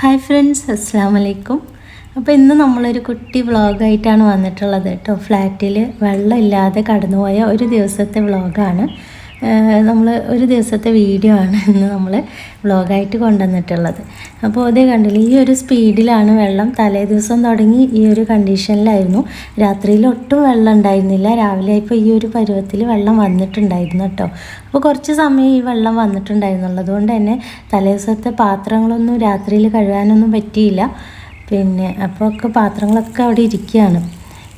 Hi friends, അസ്സാം വലൈക്കും. അപ്പോൾ ഇന്ന് നമ്മളൊരു കുട്ടി വ്ളോഗായിട്ടാണ് വന്നിട്ടുള്ളത് കേട്ടോ. ഫ്ലാറ്റിൽ വെള്ളമില്ലാതെ കടന്നുപോയ ഒരു ദിവസത്തെ വ്ളോഗാണ്. നമ്മൾ ഒരു ദിവസത്തെ വീഡിയോ ആണ് ഇന്ന് നമ്മൾ വ്ളോഗായിട്ട് കൊണ്ടുവന്നിട്ടുള്ളത്. അപ്പോൾ അതേ കണ്ടില്ല, ഈ ഒരു സ്പീഡിലാണ് വെള്ളം. തലേ ദിവസം തുടങ്ങി ഈ ഒരു കണ്ടീഷനിലായിരുന്നു. രാത്രിയിൽ ഒട്ടും വെള്ളം ഉണ്ടായിരുന്നില്ല. രാവിലെ ഇപ്പോൾ ഈ ഒരു പരുവത്തിൽ വെള്ളം വന്നിട്ടുണ്ടായിരുന്നു കേട്ടോ. അപ്പോൾ കുറച്ച് സമയം ഈ വെള്ളം വന്നിട്ടുണ്ടായിരുന്നുള്ളൂ. അതുകൊണ്ട് തന്നെ തലേ ദിവസത്തെ പാത്രങ്ങളൊന്നും രാത്രിയിൽ കഴുകാനൊന്നും പറ്റിയില്ല. അപ്പോൾ ഒക്കെ പാത്രങ്ങളൊക്കെ അവിടെ ഇരിക്കുകയാണ്.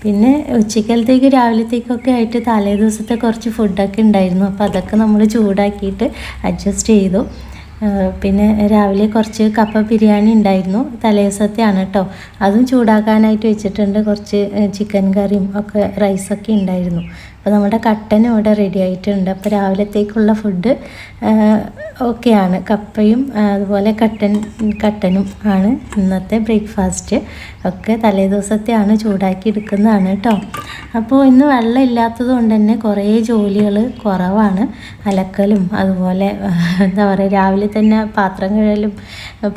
പിന്നെ ഉച്ചക്കലത്തേക്ക് രാവിലത്തേക്കൊക്കെ ആയിട്ട് തലേ ദിവസത്തെ കുറച്ച് ഫുഡൊക്കെ ഉണ്ടായിരുന്നു. അപ്പോൾ അതൊക്കെ നമ്മൾ ചൂടാക്കിയിട്ട് അഡ്ജസ്റ്റ് ചെയ്തു. പിന്നെ രാവിലെ കുറച്ച് കപ്പ ബിരിയാണി ഉണ്ടായിരുന്നു, തലേ ദിവസത്തെയാണ് കേട്ടോ. അതും ചൂടാക്കാനായിട്ട് വെച്ചിട്ടുണ്ട്. കുറച്ച് ചിക്കൻ കറിയും ഒക്കെ റൈസൊക്കെ ഉണ്ടായിരുന്നു. അപ്പോൾ നമ്മുടെ കട്ടനും ഇവിടെ റെഡി ആയിട്ടുണ്ട്. അപ്പോൾ രാവിലത്തേക്കുള്ള ഫുഡ് ഓക്കെയാണ്. കപ്പയും അതുപോലെ കട്ടനും ആണ് ഇന്നത്തെ ബ്രേക്ക്ഫാസ്റ്റ്. ഒക്കെ തലേ ദിവസത്തെയാണ്, ചൂടാക്കി എടുക്കുന്നതാണ് കേട്ടോ. അപ്പോൾ ഇന്ന് വെള്ളം ഇല്ലാത്തത് കൊണ്ട് തന്നെ കുറേ ജോലികൾ കുറവാണ്. അലക്കലും അതുപോലെ എന്താ പറയുക, രാവിലെ തന്നെ പാത്രം കഴുകലും.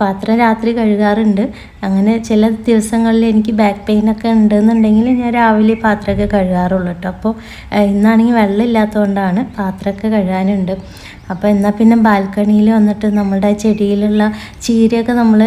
പാത്രം രാത്രി കഴുകാറുണ്ട്. അങ്ങനെ ചില ദിവസങ്ങളിൽ എനിക്ക് ബാക്ക് പെയിനൊക്കെ ഉണ്ടെന്നുണ്ടെങ്കിൽ ഞാൻ രാവിലെ പാത്രമൊക്കെ കഴുകാറുള്ളൂ കേട്ടോ. അപ്പോൾ ഇന്നാണെങ്കിൽ വെള്ളം ഇല്ലാത്തതുകൊണ്ടാണ് പാത്രമൊക്കെ കഴുകാനുണ്ട്. അപ്പോൾ എന്നാൽ പിന്നെ ബാൽക്കണിയിൽ വന്നിട്ട് നമ്മുടെ ചെടിയിലുള്ള ചീരയൊക്കെ നമ്മൾ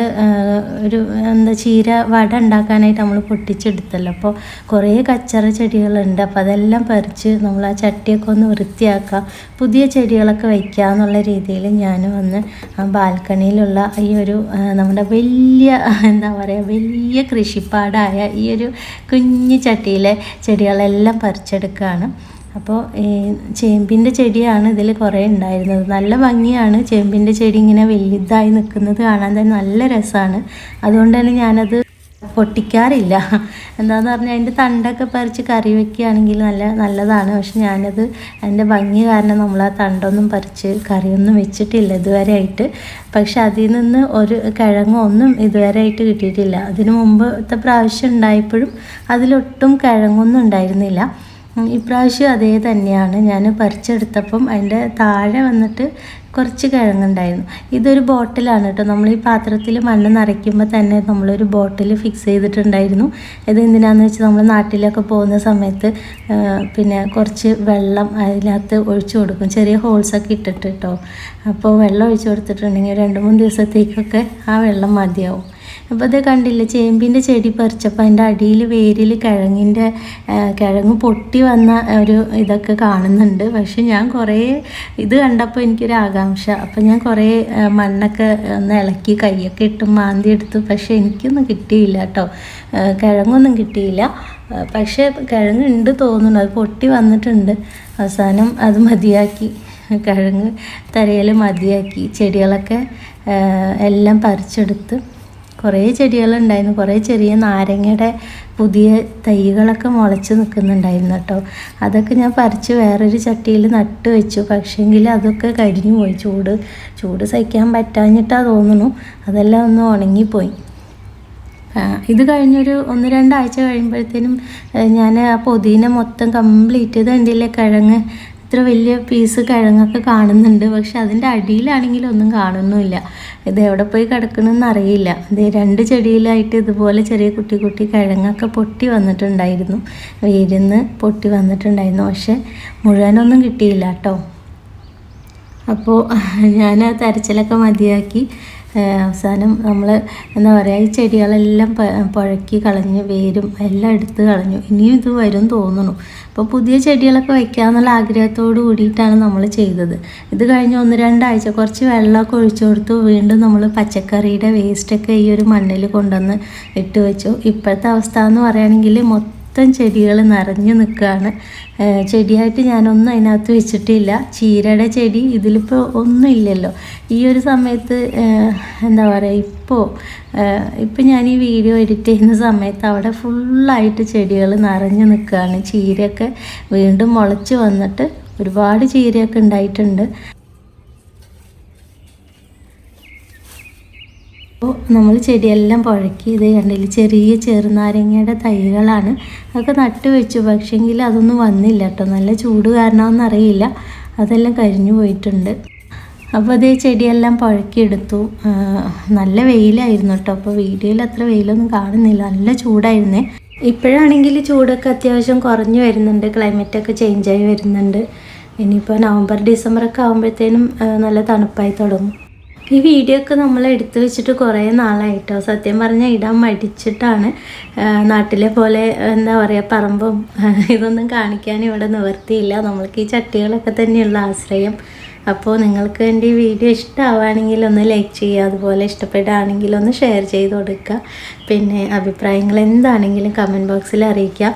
ചീര വട ഉണ്ടാക്കാനായിട്ട് നമ്മൾ പൊട്ടിച്ചെടുത്തല്ലോ. അപ്പോൾ കുറേ കച്ചറ ചെടികളുണ്ട്. അപ്പോൾ അതെല്ലാം പറിച്ച് നമ്മൾ ആ ചട്ടിയൊക്കെ ഒന്ന് വൃത്തിയാക്കുക, പുതിയ ചെടികളൊക്കെ വയ്ക്കുക എന്നുള്ള രീതിയിൽ ഞാൻ വന്ന് ആ ബാൽക്കണിയിലുള്ള ഈ ഒരു നമ്മുടെ വലിയ കൃഷിപ്പാടായ ഈ ഒരു കുഞ്ഞു ചട്ടിയിലെ ചെടികളെല്ലാം പറിച്ചെടുക്കുകയാണ്. അപ്പോൾ ചേമ്പിൻ്റെ ചെടിയാണ് ഇതിൽ കുറേ ഉണ്ടായിരുന്നത്. നല്ല ഭംഗിയാണ് ചേമ്പിൻ്റെ ചെടി ഇങ്ങനെ വലുതായി നിൽക്കുന്നത് കാണാൻ തന്നെ നല്ല രസമാണ്. അതുകൊണ്ട് തന്നെ ഞാനത് പൊട്ടിക്കാറില്ല. എന്താണെന്ന് പറഞ്ഞാൽ അതിൻ്റെ തണ്ടൊക്കെ പറിച്ച് കറി വയ്ക്കുകയാണെങ്കിൽ നല്ലതാണ്. പക്ഷെ ഞാനത് അതിൻ്റെ ഭംഗി കാരണം നമ്മൾ ആ തണ്ടൊന്നും പറിച്ച് കറിയൊന്നും വെച്ചിട്ടില്ല ഇതുവരെ ആയിട്ട്. പക്ഷെ അതിൽ നിന്ന് ഒരു കിഴങ്ങൊന്നും ഇതുവരെ ആയിട്ട് കിട്ടിയിട്ടില്ല. അതിന് മുമ്പത്തെ പ്രാവശ്യം ഉണ്ടായപ്പോഴും അതിലൊട്ടും കിഴങ്ങൊന്നും ഉണ്ടായിരുന്നില്ല. ഇപ്രാവശ്യം അതേ തന്നെയാണ്. ഞാൻ പറിച്ചെടുത്തപ്പം അതിൻ്റെ താഴെ വന്നിട്ട് കുറച്ച് കിഴങ്ങുണ്ടായിരുന്നു. ഇതൊരു ബോട്ടിലാണ് കേട്ടോ. നമ്മൾ ഈ പാത്രത്തിൽ മണ്ണ് നിറയ്ക്കുമ്പോൾ തന്നെ നമ്മളൊരു ബോട്ടിൽ ഫിക്സ് ചെയ്തിട്ടുണ്ടായിരുന്നു. ഇത് എന്തിനാണെന്ന് വെച്ചാൽ നമ്മൾ നാട്ടിലൊക്കെ പോകുന്ന സമയത്ത് പിന്നെ കുറച്ച് വെള്ളം അതിനകത്ത് ഒഴിച്ചു കൊടുക്കും, ചെറിയ ഹോൾസൊക്കെ ഇട്ടിട്ട് കേട്ടോ. അപ്പോൾ വെള്ളം ഒഴിച്ചു കൊടുത്തിട്ടുണ്ടെങ്കിൽ 2-3 ദിവസത്തേക്കൊക്കെ ആ വെള്ളം മതിയാവും. അപ്പോൾ അത് കണ്ടില്ല, ചേമ്പിൻ്റെ ചെടി പറിച്ചപ്പോൾ അതിൻ്റെ അടിയിൽ വേരിൽ കിഴങ്ങ് പൊട്ടി വന്ന ഒരു ഇതൊക്കെ കാണുന്നുണ്ട്. പക്ഷെ ഞാൻ കുറേ ഇത് കണ്ടപ്പോൾ എനിക്കൊരു ആകാംക്ഷ. അപ്പോൾ ഞാൻ കുറേ മണ്ണൊക്കെ ഒന്ന് ഇളക്കി കൈയൊക്കെ ഇട്ട് മാന്തി എടുത്തു. പക്ഷേ എനിക്കൊന്നും കിട്ടിയില്ല കേട്ടോ, കിഴങ്ങൊന്നും കിട്ടിയില്ല. പക്ഷേ കിഴങ്ങ് ഉണ്ട് തോന്നുന്നു, അത് പൊട്ടി വന്നിട്ടുണ്ട്. അവസാനം അത് മതിയാക്കി, കിഴങ്ങ് തരയിൽ മതിയാക്കി. ചെടികളൊക്കെ എല്ലാം പറിച്ചെടുത്ത് കുറേ ചെടികളുണ്ടായിരുന്നു. കുറേ ചെറിയ നാരങ്ങയുടെ പുതിയ തൈകളൊക്കെ മുളച്ച് നിൽക്കുന്നുണ്ടായിരുന്നു കേട്ടോ. അതൊക്കെ ഞാൻ പറിച്ച് വേറൊരു ചട്ടിയിൽ നട്ട് വെച്ചു. പക്ഷേങ്കിൽ അതൊക്കെ കരിഞ്ഞു പോയി. ചൂട് സഹിക്കാൻ പറ്റാഞ്ഞിട്ടാണ് തോന്നുന്നു, അതെല്ലാം ഒന്ന് ഉണങ്ങിപ്പോയി. ഇത് കഴിഞ്ഞൊരു 1-2 ആഴ്ച കഴിയുമ്പോഴത്തേനും ഞാൻ ആ പൊതിന മൊത്തം കംപ്ലീറ്റ് ഇത് കണ്ടില്ലേ, കിഴങ്ങ് ഇത്ര വലിയ പീസ് കിഴങ്ങൊക്കെ കാണുന്നുണ്ട്. പക്ഷെ അതിൻ്റെ അടിയിലാണെങ്കിലും ഒന്നും കാണുന്നുമില്ല. ഇത് എവിടെ പോയി കിടക്കണമെന്ന് അറിയില്ല. ഇത് 2 ചെടിയിലായിട്ട് ഇതുപോലെ ചെറിയ കുട്ടി കിഴങ്ങൊക്കെ പൊട്ടി വന്നിട്ടുണ്ടായിരുന്നു, വേരിന്ന് പൊട്ടി വന്നിട്ടുണ്ടായിരുന്നു. പക്ഷെ മുഴുവനൊന്നും കിട്ടിയില്ല കേട്ടോ. അപ്പോൾ ഞാൻ ആ തെരച്ചിലൊക്കെ മതിയാക്കി. അവസാനം നമ്മൾ എന്താ പറയുക, ഈ ചെടികളെല്ലാം പുഴക്കി കളഞ്ഞ് വേരും എല്ലാം എടുത്ത് കളഞ്ഞു. ഇനിയും ഇത് വരും തോന്നുന്നു. അപ്പോൾ പുതിയ ചെടികളൊക്കെ വയ്ക്കാമെന്നുള്ള ആഗ്രഹത്തോട് കൂടിയിട്ടാണ് നമ്മൾ ചെയ്തത്. ഇത് കഴിഞ്ഞ് 1-2 ആഴ്ച കുറച്ച് വെള്ളമൊക്കെ ഒഴിച്ചു കൊടുത്തു. വീണ്ടും നമ്മൾ പച്ചക്കറിയുടെ വേസ്റ്റൊക്കെ ഈ ഒരു മണ്ണിൽ കൊണ്ടുവന്ന് ഇട്ട് വെച്ചു. ഇപ്പോഴത്തെ അവസ്ഥ എന്ന് പറയുകയാണെങ്കിൽ മൊത്തം ചെടികൾ നിറഞ്ഞു നിൽക്കുകയാണ്. ചെടിയായിട്ട് ഞാനൊന്നും അതിനകത്ത് വെച്ചിട്ടില്ല. ചീരയുടെ ചെടി ഇതിലിപ്പോൾ ഒന്നും ഇല്ലല്ലോ ഈ ഒരു സമയത്ത്. എന്താ പറയുക, ഇപ്പോൾ ഞാൻ ഈ വീഡിയോ എഡിറ്റ് ചെയ്യുന്ന സമയത്ത് അവിടെ ഫുള്ളായിട്ട് ചെടികൾ നിറഞ്ഞു നിൽക്കുകയാണ്. ചീരയൊക്കെ വീണ്ടും മുളച്ച് വന്നിട്ട് ഒരുപാട് ചീരയൊക്കെ ഉണ്ടായിട്ടുണ്ട്. അപ്പോൾ നമ്മൾ ചെടിയെല്ലാം പുഴക്കി. ഇത് കണ്ടില്ല, ചെറിയ ചെറുനാരങ്ങയുടെ തൈകളാണ്. അതൊക്കെ നട്ട് വെച്ചു. പക്ഷേങ്കിൽ അതൊന്നും വന്നില്ല കേട്ടോ. നല്ല ചൂട് കാരണമെന്നറിയില്ല, അതെല്ലാം കരിഞ്ഞു പോയിട്ടുണ്ട്. അപ്പോൾ അതേ ചെടിയെല്ലാം പുഴക്കിയെടുത്തു. നല്ല വെയിലായിരുന്നു കേട്ടോ. അപ്പോൾ വീഡിയോയിൽ അത്ര വെയിലൊന്നും കാണുന്നില്ല, നല്ല ചൂടായിരുന്നേ. ഇപ്പോഴാണെങ്കിൽ ചൂടൊക്കെ അത്യാവശ്യം കുറഞ്ഞു വരുന്നുണ്ട്, ക്ലൈമറ്റൊക്കെ ചേഞ്ചായി വരുന്നുണ്ട്. ഇനിയിപ്പോൾ നവംബർ ഡിസംബറൊക്കെ ആകുമ്പോഴത്തേനും നല്ല തണുപ്പായി തുടങ്ങും. ഈ വീഡിയോ ഒക്കെ നമ്മൾ എടുത്തു വെച്ചിട്ട് കുറേ നാളായിട്ടോ. സത്യം പറഞ്ഞാൽ ഇടാൻ മടിച്ചിട്ടാണ്. നാട്ടിലെ പോലെ എന്താ പറയുക, പറമ്പും ഇതൊന്നും കാണിക്കാൻ ഇവിടെ നിവർത്തിയില്ല. നമ്മൾക്ക് ഈ ചട്ടികളൊക്കെ തന്നെയുള്ള ആശ്രയം. അപ്പോൾ നിങ്ങൾക്ക് വേണ്ടി വീഡിയോ ഇഷ്ടമാവുകയാണെങ്കിൽ ഒന്ന് ലൈക്ക് ചെയ്യുക, അതുപോലെ ഇഷ്ടപ്പെടുകയാണെങ്കിൽ ഒന്ന് ഷെയർ ചെയ്ത് കൊടുക്കുക. പിന്നെ അഭിപ്രായങ്ങൾ എന്താണെങ്കിലും കമൻറ്റ് ബോക്സിൽ അറിയിക്കുക.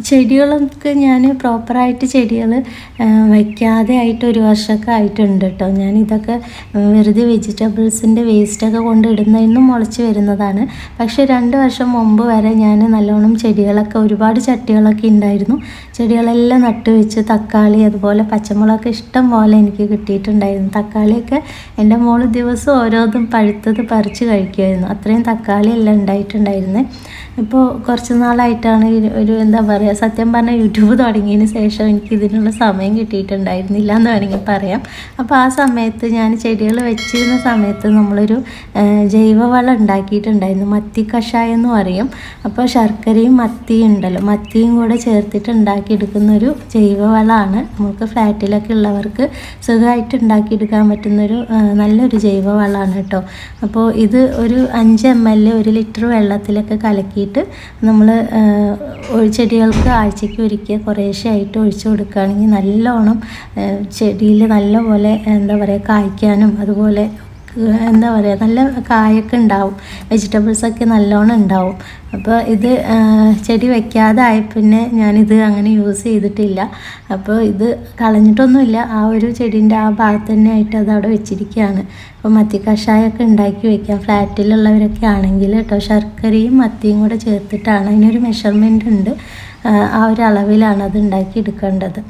ചെടികളൊക്കെ ഞാൻ പ്രോപ്പറായിട്ട് ചെടികൾ വയ്ക്കാതെ ആയിട്ട് ഒരു വർഷമൊക്കെ ആയിട്ടുണ്ട് കേട്ടോ. ഞാനിതൊക്കെ വെറുതെ വെജിറ്റബിൾസിൻ്റെ വേസ്റ്റൊക്കെ കൊണ്ട് ഇടുന്നതിന്നും മുളച്ച് വരുന്നതാണ്. പക്ഷേ 2 വർഷം മുമ്പ് വരെ ഞാൻ നല്ലോണം ചെടികളൊക്കെ, ഒരുപാട് ചട്ടികളൊക്കെ ഉണ്ടായിരുന്നു. ചെടികളെല്ലാം നട്ടു വെച്ച് തക്കാളി അതുപോലെ പച്ചമുളകൊക്കെ ഇഷ്ടം പോലെ എനിക്ക് കിട്ടിയിട്ടുണ്ടായിരുന്നു. തക്കാളിയൊക്കെ എൻ്റെ മോള് ദിവസം ഓരോന്നും പഴുത്തത് പറിച്ച് കഴിക്കുമായിരുന്നു. അത്രയും തക്കാളിയെല്ലാം ഉണ്ടായിട്ടുണ്ടായിരുന്നു. ഇപ്പോൾ കുറച്ച് നാളായിട്ടാണ് ഒരു എന്താ പറയുക, സത്യം പറഞ്ഞാൽ യൂട്യൂബ് തുടങ്ങിയതിന് ശേഷം എനിക്ക് ഇതിനുള്ള സമയം കിട്ടിയിട്ടുണ്ടായിരുന്നില്ല എന്ന് വേണമെങ്കിൽ പറയാം. അപ്പോൾ ആ സമയത്ത് ഞാൻ ചെടികൾ വെച്ചിരുന്ന സമയത്ത് നമ്മളൊരു ജൈവവളം ഉണ്ടാക്കിയിട്ടുണ്ടായിരുന്നു. മത്തി കഷായം എന്ന് പറയും. അപ്പോൾ ശർക്കരയും മത്തിയും ഉണ്ടല്ലോ, മത്തിയും കൂടെ ചേർത്തിട്ട് ഉണ്ടാക്കിയെടുക്കുന്നൊരു ജൈവവളമാണ്. നമുക്ക് ഫ്ലാറ്റിലൊക്കെ ഉള്ളവർക്ക് സുഖമായിട്ട് ഉണ്ടാക്കിയെടുക്കാൻ പറ്റുന്നൊരു നല്ലൊരു ജൈവവളമാണ് കേട്ടോ. അപ്പോൾ ഇത് ഒരു 5 ml 1 ലിറ്റർ വെള്ളത്തിലൊക്കെ കലക്കി നമ്മൾ ചെടികൾക്ക് ആഴ്ചയ്ക്ക് ഒരിക്കൽ കുറേശ്ശെ ആയിട്ട് ഒഴിച്ചു കൊടുക്കുകയാണെങ്കിൽ നല്ലോണം ചെടിയിൽ നല്ലപോലെ എന്താ പറയുക കായ്ക്കാനും അതുപോലെ എന്താ പറയുക നല്ല കായൊക്കെ ഉണ്ടാവും, വെജിറ്റബിൾസൊക്കെ നല്ലോണം ഉണ്ടാവും. അപ്പോൾ ഇത് ചെടി വയ്ക്കാതായി പിന്നെ ഞാനിത് അങ്ങനെ യൂസ് ചെയ്തിട്ടില്ല. അപ്പോൾ ഇത് കളഞ്ഞിട്ടൊന്നുമില്ല, ആ ഒരു ചെടീൻ്റെ ആ ഭാഗത്ത് തന്നെ ആയിട്ട് അത് അവിടെ വെച്ചിരിക്കുകയാണ്. അപ്പോൾ മത്തി കഷായമൊക്കെ ഉണ്ടാക്കി വയ്ക്കാം ഫ്ലാറ്റിലുള്ളവരൊക്കെ ആണെങ്കിൽ കേട്ടോ. ശർക്കരയും മത്തിയും കൂടെ ചേർത്തിട്ടാണ്, അതിനൊരു മെഷർമെൻ്റ് ഉണ്ട്, ആ ഒരു അളവിലാണ് അത് ഉണ്ടാക്കി എടുക്കേണ്ടത്.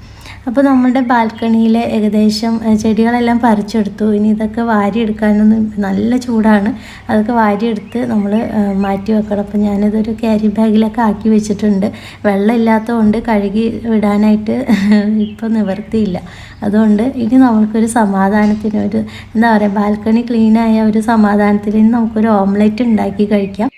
അപ്പോൾ നമ്മുടെ ബാൽക്കണിയിൽ ഏകദേശം ചെടികളെല്ലാം പറിച്ചെടുത്തു. ഇനി ഇതൊക്കെ വാരിയെടുക്കാനൊന്നും നല്ല ചൂടാണ്, അതൊക്കെ വാരിയെടുത്ത് നമ്മൾ മാറ്റി വെക്കണം. അപ്പോൾ ഞാനിതൊരു ക്യാരി ബാഗിലൊക്കെ ആക്കി വെച്ചിട്ടുണ്ട്. വെള്ളം ഇല്ലാത്തതുകൊണ്ട് കഴുകി വിടാനായിട്ട് ഇപ്പോൾ നിവർത്തിയില്ല. അതുകൊണ്ട് ഇനി നമുക്കൊരു സമാധാനത്തിന് ഒരു എന്താ പറയുക, ബാൽക്കണി ക്ലീനായ ഒരു സമാധാനത്തിൽ ഇനി നമുക്കൊരു ഓംലെറ്റ് ഉണ്ടാക്കി കഴിക്കാം.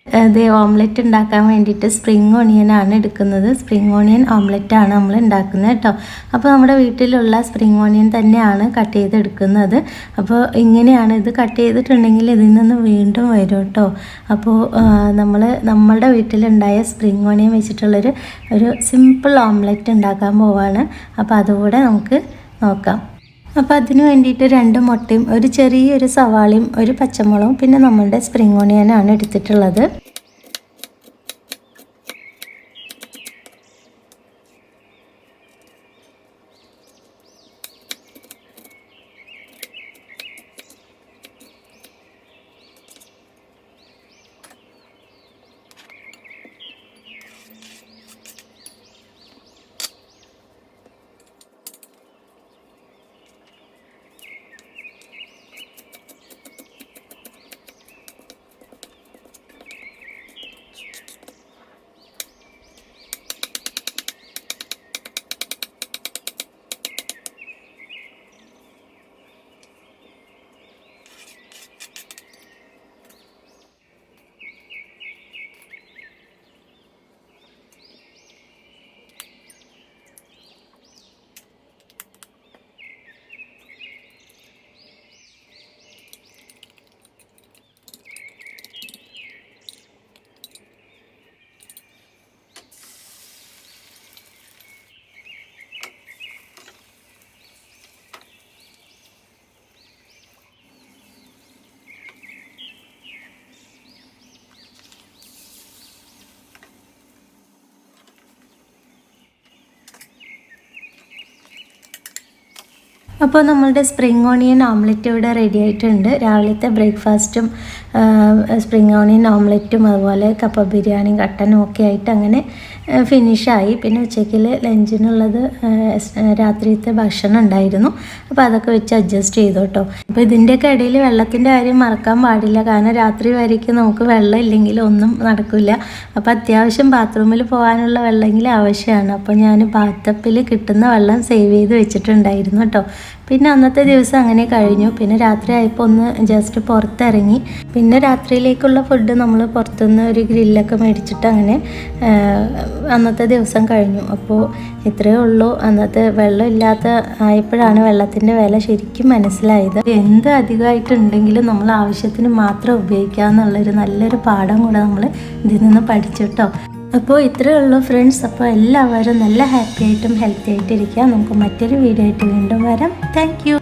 അത് ഓംലെറ്റ് ഉണ്ടാക്കാൻ വേണ്ടിയിട്ട് സ്പ്രിങ് ഓണിയനാണ് എടുക്കുന്നത്. സ്പ്രിങ് ഓണിയൻ ഓംലെറ്റാണ് നമ്മൾ ഉണ്ടാക്കുന്നത് കേട്ടോ. അപ്പോൾ നമ്മുടെ വീട്ടിലുള്ള സ്പ്രിങ് ഓണിയൻ തന്നെയാണ് കട്ട് ചെയ്തെടുക്കുന്നത്. അപ്പോൾ ഇങ്ങനെയാണ് ഇത് കട്ട് ചെയ്തിട്ടുണ്ടെങ്കിൽ ഇതിൽ നിന്ന് വീണ്ടും വരും കേട്ടോ. അപ്പോൾ നമ്മളുടെ വീട്ടിലുണ്ടായ സ്പ്രിങ് ഓണിയൻ വെച്ചിട്ടുള്ളൊരു സിമ്പിൾ ഓംലെറ്റ് ഉണ്ടാക്കാൻ പോവാണ്. അപ്പോൾ അതുകൂടെ നമുക്ക് നോക്കാം. അപ്പോൾ അതിന് വേണ്ടിയിട്ട് 2 മുട്ടയും ഒരു ചെറിയൊരു സവാളയും ഒരു പച്ചമുളകും പിന്നെ നമ്മളുടെ സ്പ്രിങ് ഓണിയനാണ് എടുത്തിട്ടുള്ളത്. അപ്പോൾ നമ്മളുടെ സ്പ്രിങ് ഓണിയൻ ഓംലെറ്റ് ഇവിടെ റെഡി ആയിട്ടുണ്ട്. രാവിലത്തെ ബ്രേക്ക്ഫാസ്റ്റും സ്പ്രിങ് ഓണിയൻ ഓംലെറ്റും അതുപോലെ കപ്പ ബിരിയാണിയും കട്ടനും ഒക്കെ ആയിട്ട് അങ്ങനെ ഫിനിഷായി. പിന്നെ ഉച്ചയ്ക്ക് ലഞ്ചിനുള്ളത് രാത്രിയത്തെ ഭക്ഷണം ഉണ്ടായിരുന്നു. അപ്പോൾ അതൊക്കെ വെച്ച് അഡ്ജസ്റ്റ് ചെയ്തു കേട്ടോ. അപ്പോൾ ഇതിൻ്റെയൊക്കെ ഇടയിൽ വെള്ളത്തിൻ്റെ കാര്യം മറക്കാൻ പാടില്ല. കാരണം രാത്രി വരയ്ക്ക് നമുക്ക് വെള്ളം ഇല്ലെങ്കിൽ ഒന്നും നടക്കില്ല. അപ്പോൾ അത്യാവശ്യം ബാത്റൂമിൽ പോകാനുള്ള വെള്ളമെങ്കിലും ആവശ്യമാണ്. അപ്പോൾ ഞാൻ ബാത്ത് ടപ്പിൽ കിട്ടുന്ന വെള്ളം സേവ് ചെയ്ത് വെച്ചിട്ടുണ്ടായിരുന്നു കേട്ടോ. പിന്നെ അന്നത്തെ ദിവസം അങ്ങനെ കഴിഞ്ഞു. പിന്നെ രാത്രി ആയപ്പോൾ ഒന്ന് ജസ്റ്റ് പുറത്തിറങ്ങി. പിന്നെ രാത്രിയിലേക്കുള്ള ഫുഡ് നമ്മൾ പുറത്തുനിന്ന് ഒരു ഗ്രില്ലൊക്കെ മേടിച്ചിട്ട് അങ്ങനെ അന്നത്തെ ദിവസം കഴിഞ്ഞു. അപ്പോൾ ഇത്രയേ ഉള്ളൂ. അന്നത്തെ വെള്ളം ഇല്ലാത്ത ആയപ്പോഴാണ് വെള്ളത്തിൻ്റെ വില ശരിക്കും മനസ്സിലായത്. എന്ത് അധികമായിട്ടുണ്ടെങ്കിലും നമ്മൾ ആവശ്യത്തിന് മാത്രം ഉപയോഗിക്കുക എന്നുള്ളൊരു നല്ലൊരു പാഠം കൂടെ നമ്മൾ ഇതിൽ നിന്ന് പഠിച്ചു കേട്ടോ. അപ്പോൾ ഇത്രയേ ഉള്ളൂ ഫ്രണ്ട്സ്. അപ്പോൾ എല്ലാവരും നല്ല ഹാപ്പി ആയിട്ടും ഹെൽത്തി ആയിട്ടിരിക്കുക. നമുക്ക് മറ്റൊരു വീഡിയോ ആയിട്ട് വീണ്ടും വരാം. Thank you.